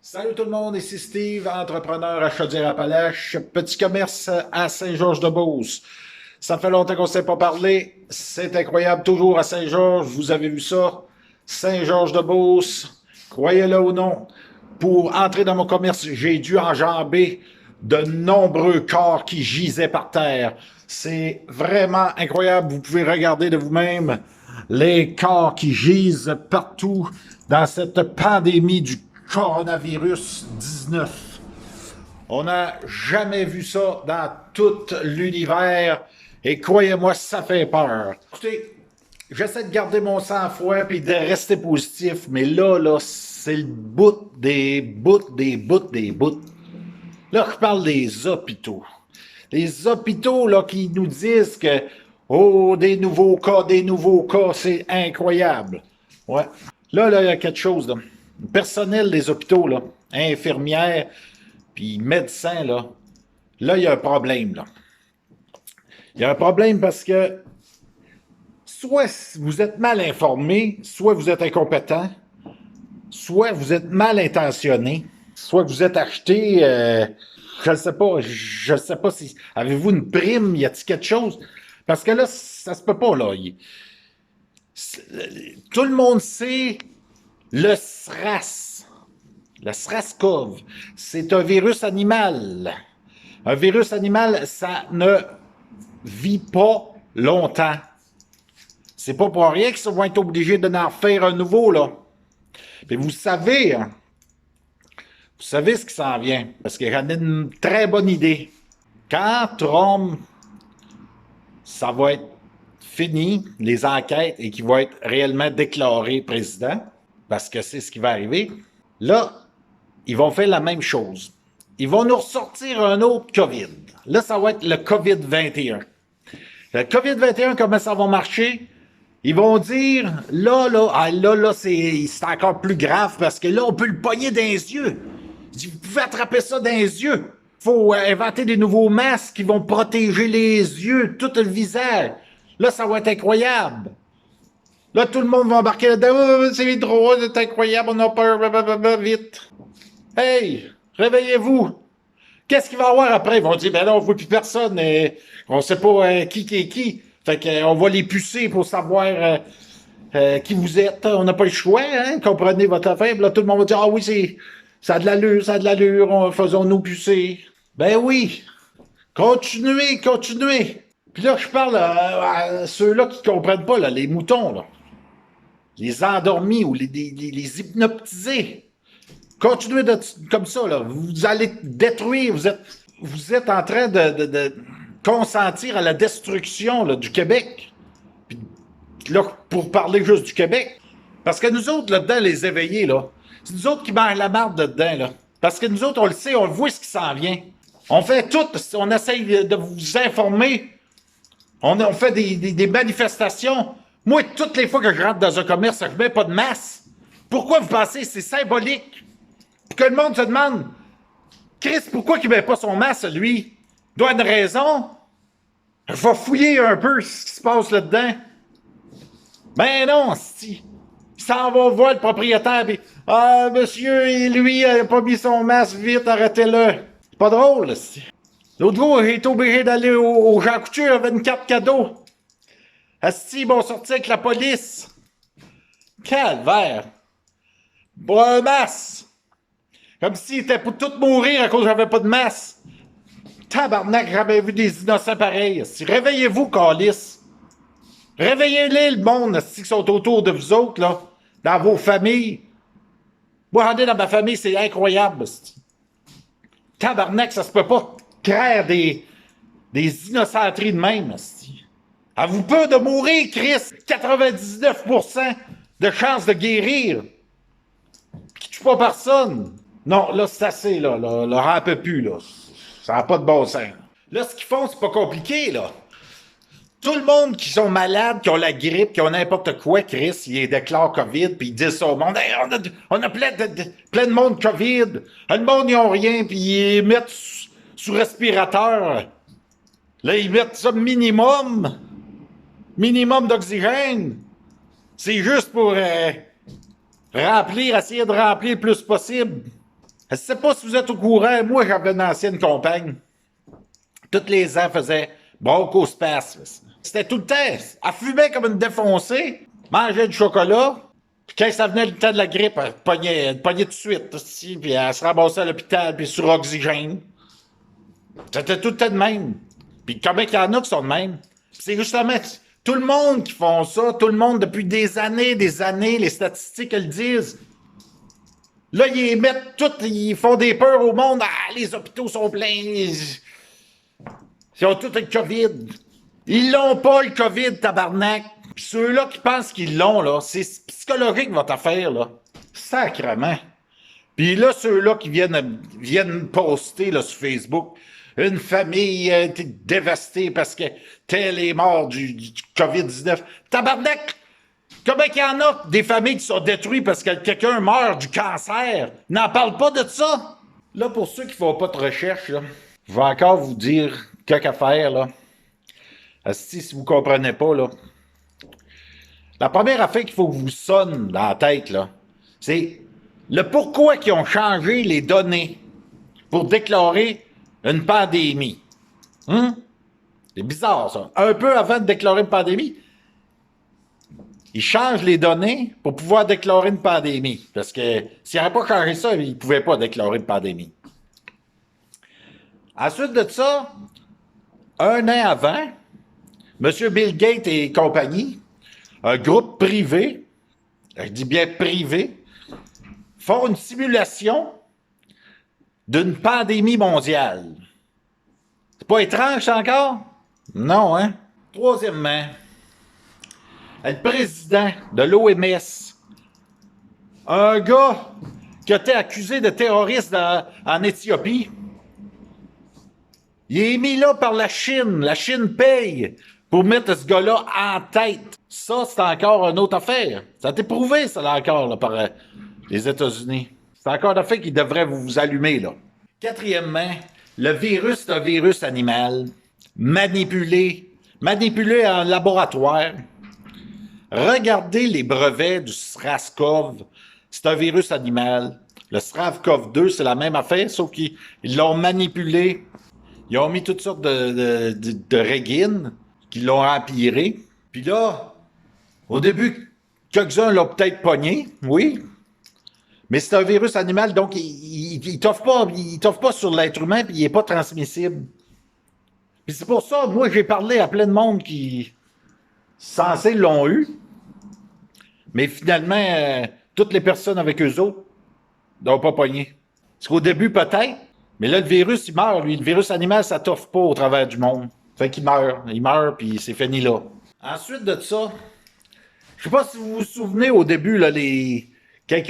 Salut tout le monde, ici Steve, entrepreneur à Chaudière-Appalaches, petit commerce à Saint-Georges-de-Beauce. Ça fait longtemps qu'on ne s'est pas parlé, c'est incroyable, toujours à Saint-Georges, vous avez vu ça, Saint-Georges-de-Beauce, croyez-le ou non, pour entrer dans mon commerce, j'ai dû enjamber de nombreux corps qui gisaient par terre. C'est vraiment incroyable, vous pouvez regarder de vous-même les corps qui gisent partout dans cette pandémie du coronavirus 19. On n'a jamais vu ça dans tout l'univers et croyez-moi, ça fait peur. Écoutez, j'essaie de garder mon sang-froid et de rester positif, mais là, c'est le bout des bouts, des bouts, des bouts. Là, je parle des hôpitaux. Les hôpitaux, là, qui nous disent que, oh, des nouveaux cas, c'est incroyable. Ouais. Là, il y a quelque chose, là. Le personnel des hôpitaux, là, infirmières, puis médecins, là, il y a un problème, là. Il y a un problème parce que soit vous êtes mal informé, soit vous êtes incompétent, soit vous êtes mal intentionné, soit vous êtes acheté, je ne sais pas si, avez-vous une prime, y a-t-il quelque chose? Parce que là, ça se peut pas, là. Tout le monde sait le SRAS, le SRAS-CoV, c'est un virus animal. Un virus animal, ça ne vit pas longtemps. C'est pas pour rien qu'ils vont être obligés de en faire un nouveau, là. Puis vous savez, hein, vous savez ce qui s'en vient, parce que j'en ai une très bonne idée. Quand Trump, ça va être fini, les enquêtes, et qu'il va être réellement déclaré président, parce que c'est ce qui va arriver, là, ils vont faire la même chose. Ils vont nous ressortir un autre COVID. Là, ça va être le COVID-21. Le COVID-21, comment ça va marcher? Ils vont dire, là, c'est encore plus grave parce que là, on peut le pogner dans les yeux. Vous pouvez attraper ça dans les yeux. Faut inventer des nouveaux masques qui vont protéger les yeux, tout le visage. Là, ça va être incroyable. Là, tout le monde va embarquer là-dedans. Oh, c'est drôle, c'est incroyable, on a peur, blablabla, vite. Hey, réveillez-vous. Qu'est-ce qu'il va y avoir après? Ils vont dire, ben non, on ne voit plus personne. On ne sait pas qui est qui. Fait qu'on va les pucer pour savoir qui vous êtes. On n'a pas le choix, hein? Comprenez votre affaire. Là, tout le monde va dire, ah oui, ça a de l'allure, faisons-nous pucer. Ben oui. Continuez. Puis là, je parle à ceux-là qui ne comprennent pas, là, les moutons, là. Les endormis ou les hypnotisés. Continuez comme ça, là. Vous allez détruire. Vous êtes en train de consentir à la destruction là, du Québec. Puis là, pour parler juste du Québec. Parce que nous autres, là-dedans, les éveillés, là, c'est nous autres qui mangent la marde là-dedans, là. Parce que nous autres, on le sait, on voit ce qui s'en vient. On fait tout, on essaye de vous informer. On fait des manifestations. Moi, toutes les fois que je rentre dans un commerce, je mets pas de masse. Pourquoi vous pensez que c'est symbolique? Puis que le monde se demande, Chris, pourquoi il met pas son masque, lui? Il doit avoir une raison. Je vais fouiller un peu ce qui se passe là-dedans. Ben non, si. Il s'en va voir le propriétaire, puis ah, monsieur, lui, il a pas mis son masque, vite, arrêtez-le. C'est pas drôle, si. L'autre jour, j'ai été obligé d'aller au Jean Couture, il avait une carte cadeau. Asti, ils vont sortir avec la police. Calvaire. Pour un masque. Comme s'ils étaient pour tous mourir à cause que j'avais pas de masque. Tabarnak, j'avais vu des innocents pareils. Réveillez-vous, calice. Réveillez-les, le monde, qui sont autour de vous autres, là. Dans vos familles. Moi, regardez, dans ma famille, c'est incroyable. Tabarnak, ça se peut pas créer des innocenteries de même. Avez-vous peur de mourir, Chris? 99% de chances de guérir. Qui tue pas personne. Non, là, c'est assez, là. Laurent peut plus, là. Ça n'a pas de bon sens. Là, ce qu'ils font, c'est pas compliqué, là. Tout le monde qui sont malades, qui ont la grippe, qui ont n'importe quoi, Chris, ils déclarent COVID, puis ils disent ça au monde. Hey, on a plein de monde COVID. Le monde, ils ont rien, puis ils mettent sous respirateur. Là, ils mettent ça minimum d'oxygène. C'est juste pour essayer de remplir le plus possible. Je sais pas si vous êtes au courant, moi j'avais une ancienne compagne. Tous les ans, elle faisait bronchospasme. C'était tout le temps. Elle fumait comme une défoncée, mangeait du chocolat, puis quand ça venait le temps de la grippe, elle pognait tout de suite, aussi, puis elle se ramassait à l'hôpital, puis sur oxygène. C'était tout le temps de même. Puis combien qu'il y en a qui sont de même? C'est justement tout le monde qui font ça, tout le monde depuis des années, les statistiques elles le disent. Là, ils mettent tout, ils font des peurs au monde. Ah, les hôpitaux sont pleins. Ils ont tout le COVID. Ils l'ont pas, le COVID, tabarnak. Puis ceux-là qui pensent qu'ils l'ont, là, c'est psychologique votre affaire, là. Sacrement. Puis là, ceux-là qui viennent poster là, sur Facebook, une famille a été dévastée parce que tel est mort du COVID-19. Tabarnak! Comment qu'il y en a des familles qui sont détruites parce que quelqu'un meurt du cancer? N'en parle pas de ça! Là, pour ceux qui font pas de recherche, là, je vais encore vous dire quelques affaires, là. Si vous comprenez pas, là. La première affaire qu'il faut que vous sonne dans la tête, là, c'est le pourquoi qu'ils ont changé les données pour déclarer une pandémie. C'est bizarre, ça. Un peu avant de déclarer une pandémie, ils changent les données pour pouvoir déclarer une pandémie. Parce que s'ils n'avaient pas changé ça, ils ne pouvaient pas déclarer une pandémie. Ensuite de ça, un an avant, M. Bill Gates et compagnie, un groupe privé, je dis bien privé, font une simulation d'une pandémie mondiale. C'est pas étrange, ça, encore? Non, hein? Troisièmement, le président de l'OMS, un gars qui a été accusé de terroriste en Éthiopie, il est mis là par la Chine. La Chine paye pour mettre ce gars-là en tête. Ça, c'est encore une autre affaire. Ça a été prouvé, ça, là, encore, là, par les États-Unis. C'est encore une affaire qui devrait vous allumer, là. Quatrièmement, le virus, c'est un virus animal, manipulé en laboratoire. Regardez les brevets du SRAS-CoV. C'est un virus animal. Le SRAS-CoV-2, c'est la même affaire, sauf qu'ils l'ont manipulé. Ils ont mis toutes sortes de régines qui l'ont empiré. Puis là, au début, quelques-uns l'ont peut-être pogné, oui. Mais c'est un virus animal, donc il t'offre pas sur l'être humain, puis il n'est pas transmissible. Puis c'est pour ça, moi, j'ai parlé à plein de monde qui, censés l'ont eu. Mais finalement, toutes les personnes avec eux autres n'ont pas pogné. Parce qu'au début, peut-être, mais là, le virus, il meurt, lui. Le virus animal, ça t'offre pas au travers du monde. Fait qu'il meurt. Il meurt, puis c'est fini là. Ensuite de ça, je sais pas si vous vous souvenez au début, là, quand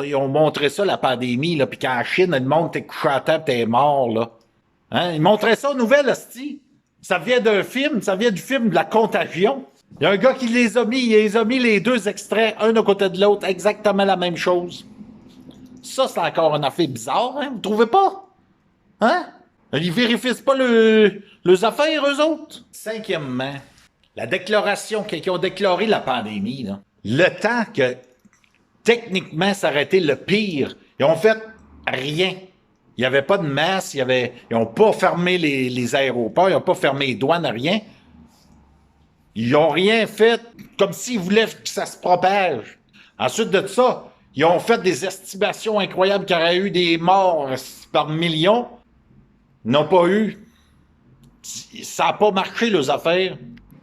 ils ont montré ça, la pandémie, là, puis qu'en Chine, le monde était couché à terre, t'es mort, là. Hein? Ils montraient ça aux nouvelles, hostie. Ça vient d'un film, ça vient du film de La Contagion. Il y a un gars qui il les a mis les deux extraits, un à côté de l'autre, exactement la même chose. Ça, c'est encore une affaire bizarre, hein? Vous trouvez pas? Hein? Ils vérifient pas leurs affaires, eux autres? Cinquièmement, la déclaration, qu'ils ont déclaré la pandémie, là. Le temps que, techniquement, ça aurait été le pire, ils ont fait rien. Il n'y avait pas de masse, ils n'ont pas fermé les aéroports, ils n'ont pas fermé les douanes, rien. Ils n'ont rien fait, comme s'ils voulaient que ça se propage. Ensuite de ça, ils ont fait des estimations incroyables qu'il y aurait eu des morts par millions. Ils n'ont pas eu. Ça n'a pas marché, leurs affaires.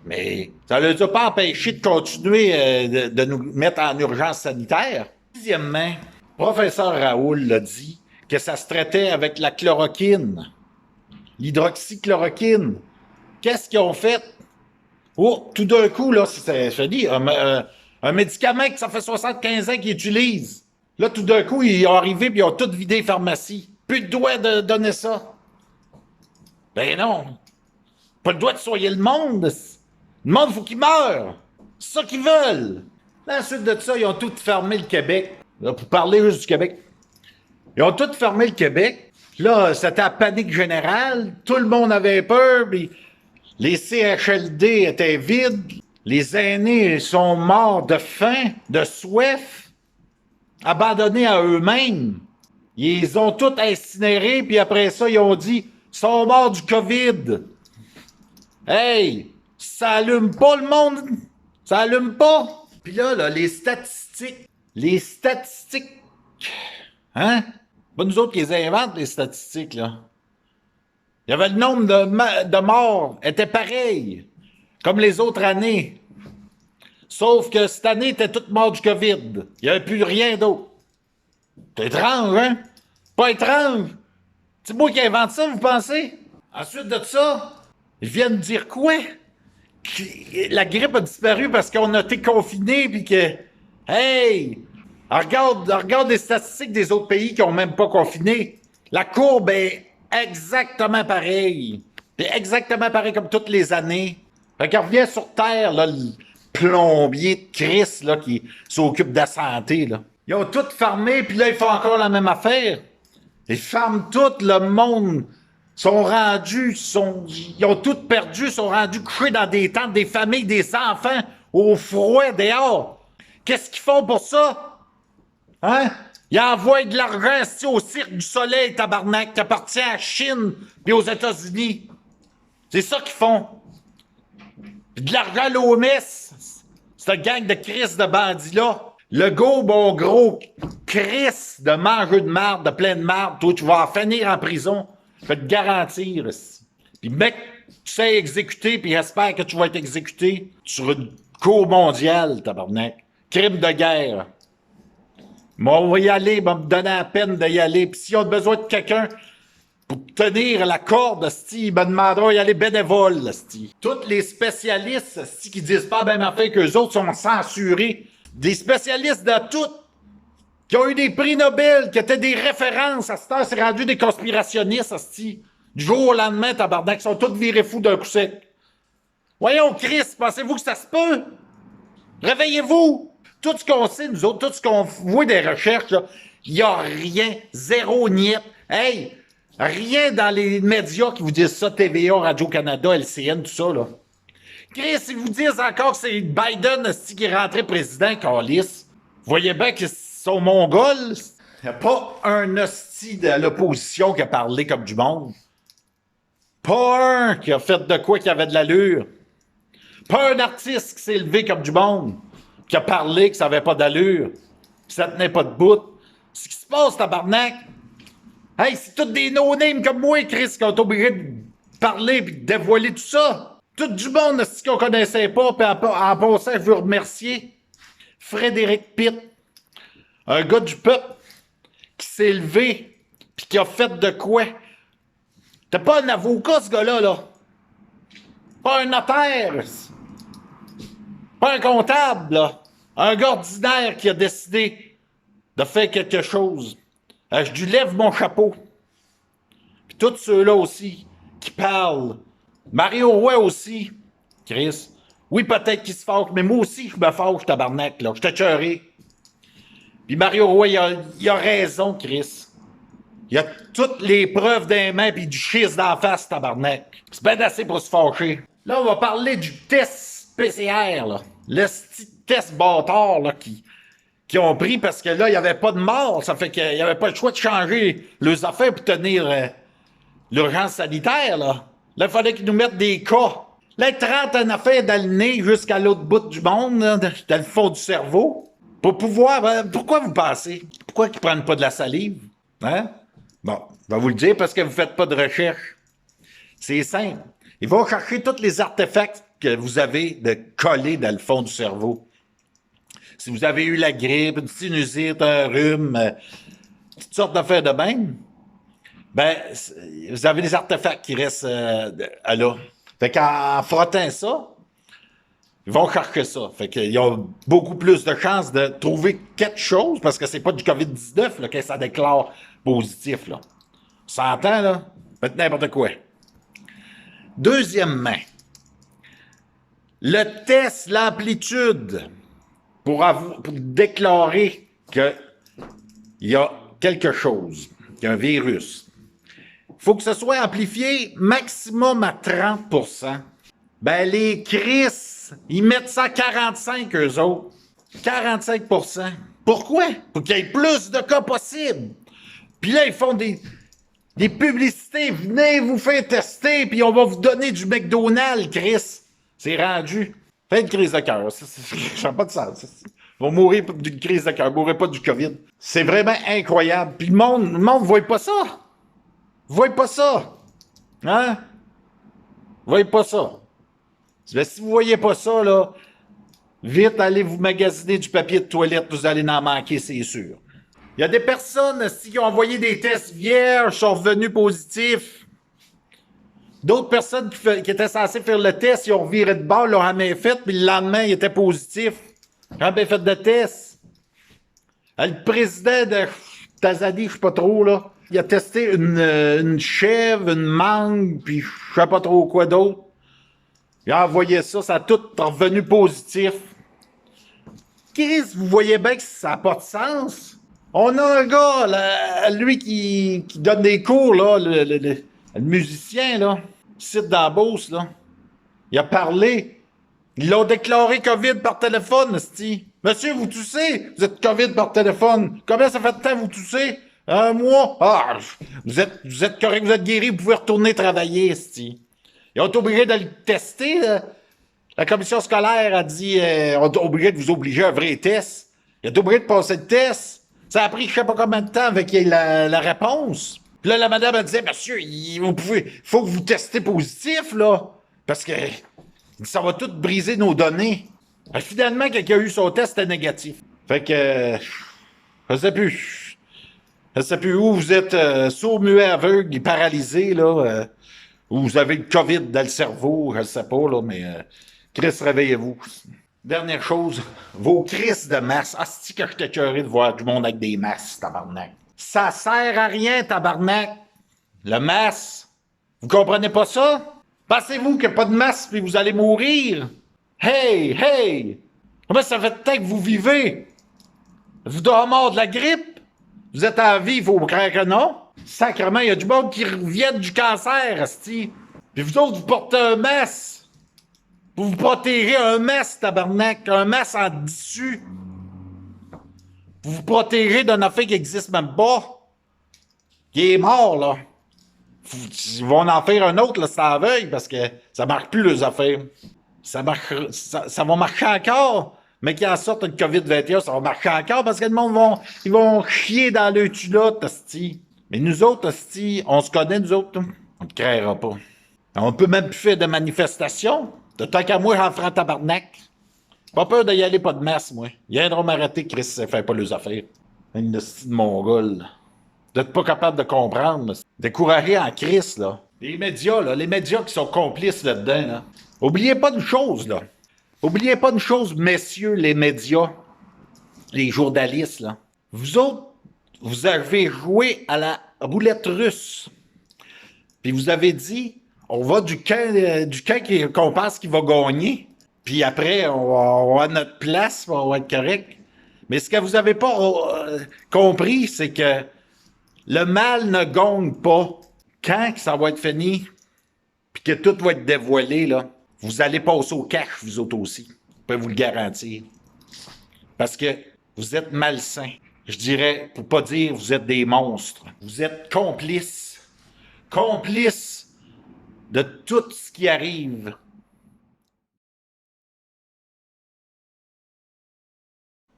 Mais ça ne les a pas empêchés de continuer de nous mettre en urgence sanitaire. Sixièmement, professeur Raoul l'a dit que ça se traitait avec la chloroquine, l'hydroxychloroquine. Qu'est-ce qu'ils ont fait? Oh, tout d'un coup, là, je dis, un médicament que ça fait 75 ans qu'ils utilisent. Là, tout d'un coup, ils ont arrivé et ils ont tout vidé les pharmacies. Plus de droit de donner ça. Ben non. Pas le droit de soigner le monde. Le monde, il faut qu'il meure. C'est ça qu'ils veulent. Là, ensuite de ça, ils ont tout fermé le Québec. Là, pour parler juste du Québec. Ils ont tout fermé le Québec. Là, c'était la panique générale. Tout le monde avait peur. Puis les CHLD étaient vides. Les aînés sont morts de faim, de soif, abandonnés à eux-mêmes. Ils ont tous incinérés, puis après ça, ils ont dit « Ils sont morts du COVID ». Hey! Ça allume pas le monde! Ça allume pas! Puis là, les statistiques. Les statistiques. Hein? Pas nous autres qui les inventent, les statistiques, là. Il y avait le nombre de morts était pareil, comme les autres années. Sauf que cette année, était toute morts du COVID. Il n'y avait plus rien d'autre. C'est étrange, hein? Pas étrange. C'est moi qui invente ça, vous pensez? Ensuite de ça, ils viennent dire quoi? Que la grippe a disparu parce qu'on a été confinés, puis que... Hey! Regarde les statistiques des autres pays qui n'ont même pas confiné. La courbe est exactement pareille. C'est exactement pareil comme toutes les années. Fait qu'on revient sur Terre, là, le plombier de Chris, là, qui s'occupe de la santé, là. Ils ont tout fermé, puis là, ils font encore la même affaire. Ils ferment tout, le monde sont rendus, ils ont tout perdu, sont rendus couchés dans des tentes, des familles, des enfants, au froid, dehors. Qu'est-ce qu'ils font pour ça? Hein? Ils envoient de l'argent au Cirque du Soleil, tabarnak, qui appartient à la Chine et aux États-Unis. C'est ça qu'ils font. Puis de l'argent à l'OMS. Cette gang de Chris de bandits-là. Le go, bon gros Chris de mangeux de marde, de plein de marde. Toi, tu vas en finir en prison. Je peux te garantir. Puis mec, tu sais exécuter, puis j'espère que tu vas être exécuté sur une cour mondiale, tabarnak. Crime de guerre. Moi, on va y aller, va me donner la peine d'y aller. Puis s'ils ont besoin de quelqu'un pour tenir la corde, ils me demanderont d'y aller bénévole. Tous les spécialistes qui disent pas la même affaire qu'eux autres sont censurés. Des spécialistes de tout, qui ont eu des prix Nobel, qui étaient des références. À cette heure, c'est rendu des conspirationnistes, du jour au lendemain, tabarnak, ils sont tous virés fous d'un coup sec. Voyons, Christ, pensez-vous que ça se peut? Réveillez-vous! Tout ce qu'on sait, nous autres, tout ce qu'on voit des recherches, il n'y a rien, zéro niet. Hey, rien dans les médias qui vous disent ça, TVA, Radio-Canada, LCN, tout ça, là. Chris, ils vous disent encore que c'est Biden qui est rentré président, Carlis. Vous voyez bien qu'ils sont mongols. Il n'y a pas un hostie de l'opposition qui a parlé comme du monde. Pas un qui a fait de quoi qui avait de l'allure. Pas un artiste qui s'est levé comme du monde, qui a parlé que ça n'avait pas d'allure, que ça tenait pas de bout. C'est ce qui se passe, tabarnak. Hey, c'est tous des no-names comme moi, Chris, qui ont été obligés de parler et de dévoiler tout ça. Tout du monde, ce qu'on connaissait pas, puis en passant, je veux remercier Frédéric Pitt, un gars du peuple qui s'est levé puis qui a fait de quoi? T'es pas un avocat, ce gars-là, là. Pas un notaire. Pas un comptable, là. Un gars ordinaire qui a décidé de faire quelque chose. Je lui lève mon chapeau. Puis tous ceux-là aussi qui parlent. Mario Roy aussi, Chris. Oui, peut-être qu'il se fâche, mais moi aussi, je me fâche, tabarnak, là. Je t'ai tué. Puis Mario Roy, il a raison, Chris. Il a toutes les preuves des mains puis du schiste d'en face, tabarnak. C'est bien assez pour se fâcher. Là, on va parler du test PCR, là. Le test bâtard, là, qui ont pris parce que là, il n'y avait pas de mort. Ça fait qu'il n'y avait pas le choix de changer leurs affaires pour tenir l'urgence sanitaire, là. Là, il fallait qu'ils nous mettent des cas. Là, 30 en affaires dans le nez jusqu'à l'autre bout du monde, là, dans le fond du cerveau. Pour pouvoir... pourquoi vous pensez? Pourquoi ils ne prennent pas de la salive? Hein? Bon, je vais vous le dire parce que vous ne faites pas de recherche. C'est simple. Ils vont chercher tous les artefacts que vous avez de collés dans le fond du cerveau. Si vous avez eu la grippe, une sinusite, un rhume, toutes sortes d'affaires de même, ben, vous avez des artefacts qui restent là. Fait qu'en frottant ça, ils vont chercher ça. Fait qu'ils ont beaucoup plus de chances de trouver quelque chose, parce que c'est pas du COVID-19 là, que ça déclare positif. Là. 100 ans, là, faites n'importe quoi. Deuxièmement, le test, l'amplitude, pour déclarer qu'il y a quelque chose, qu'il y a un virus. Il faut que ce soit amplifié maximum à 30%. Ben, les Chris, ils mettent ça à 45, eux autres. 45%. Pourquoi? Pour qu'il y ait plus de cas possible. Puis là, ils font des publicités. Venez vous faire tester, puis on va vous donner du McDonald's, Chris. C'est rendu. Faites une crise de cœur. Ça n'a pas de sens. Ils vont mourir d'une crise de cœur. Ils ne mourraient pas du COVID. C'est vraiment incroyable. Puis le monde ne voit pas ça. Vous voyez pas ça. Hein? Vous voyez pas ça. Ben, si vous voyez pas ça, là, vite, allez vous magasiner du papier de toilette. Vous allez en manquer, c'est sûr. Il y a des personnes qui ont envoyé des tests vierges, sont revenus positifs. D'autres personnes qui étaient censées faire le test, ils ont viré de bord, l'ont jamais fait, puis le lendemain, ils étaient positifs. Jamais fait de test. Le président de Tanzanie, je sais pas trop, là, il a testé une chèvre, une mangue, puis je sais pas trop quoi d'autre. Il a envoyé ça, ça a tout revenu positif. Chris, vous voyez bien que ça n'a pas de sens. On a un gars, là, lui qui donne des cours, là, le musicien, là, site dans la Beauce, là. Il a parlé. Ils l'ont déclaré COVID par téléphone, esti. Monsieur, vous toussez? Vous êtes COVID par téléphone. Combien ça fait de temps vous toussez? Un mois? Ah, vous êtes correct, vous êtes guéri, vous pouvez retourner travailler, esti. Ils ont été obligés de le tester, là. La commission scolaire a dit, on est obligé de vous obliger à un vrai test. Il a été obligé de passer le test. Ça a pris je sais pas combien de temps avec qu'il y ait la réponse. Puis là, la madame a dit, monsieur, faut que vous testez positif, là. Parce que ça va tout briser nos données. Finalement, quelqu'un a eu son test, c'était négatif. Fait que, je sais plus. Je sais plus où vous êtes sourd, muet, aveugle et paralysé, là. Ou vous avez le COVID dans le cerveau, je sais pas, là, mais Chris, réveillez-vous. Dernière chose, vos crises de masse. Ah, c'est que je t'ai écœuré de voir du monde avec des masses, tabarnak. Ça sert à rien, tabarnak. Le masque. Vous comprenez pas ça? Pensez-vous qu'il n'y a pas de masque puis vous allez mourir? Hey, hey! Comment ça fait de temps que vous vivez? Vous doivez mort de la grippe? Vous êtes en vie, il faut croire que non? Sacrement, il y a du monde qui revient du cancer, asti. Puis vous autres, vous portez un masque. Vous vous protégez un masque, tabarnak. Un masque en tissu. Vous vous protégez d'un affaire qui n'existe même pas. Qui est mort, là. Ils vont en faire un autre, là, c'est à la veille, parce que ça marche plus, les affaires. Ça va marcher encore. Mais qu'il en sorte une COVID-21, ça va marcher encore, parce que le monde ils vont chier dans le culotte, asti. Mais nous autres, asti, on se connaît, nous autres, on ne créera pas. On peut même plus faire de manifestations. De tant qu'à moi, j'en ferai un tabarnak. Pas peur d'y aller, pas de masse, moi. Ils viendront m'arrêter, Chris, ça fait pas les affaires. Une hostie de mongol. Vous n'êtes pas capable de comprendre. Découragé en Chris, là. Les médias qui sont complices là-dedans, là. Oubliez pas une chose, là. Oubliez pas une chose, messieurs les médias, les journalistes, là. Vous autres, vous avez joué à la roulette russe. Puis vous avez dit, on va du camp qu'on pense qu'il va gagner. Puis après, on va à notre place, on va être correct. Mais ce que vous n'avez pas compris, c'est que le mal ne gagne pas. Quand ça va être fini, puis que tout va être dévoilé, là, vous allez passer au cash, vous autres aussi. Je peux vous le garantir. Parce que vous êtes malsains. Je dirais, pour pas dire vous êtes des monstres. Vous êtes complices. Complices de tout ce qui arrive.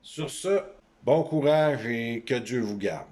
Sur ce, bon courage et que Dieu vous garde.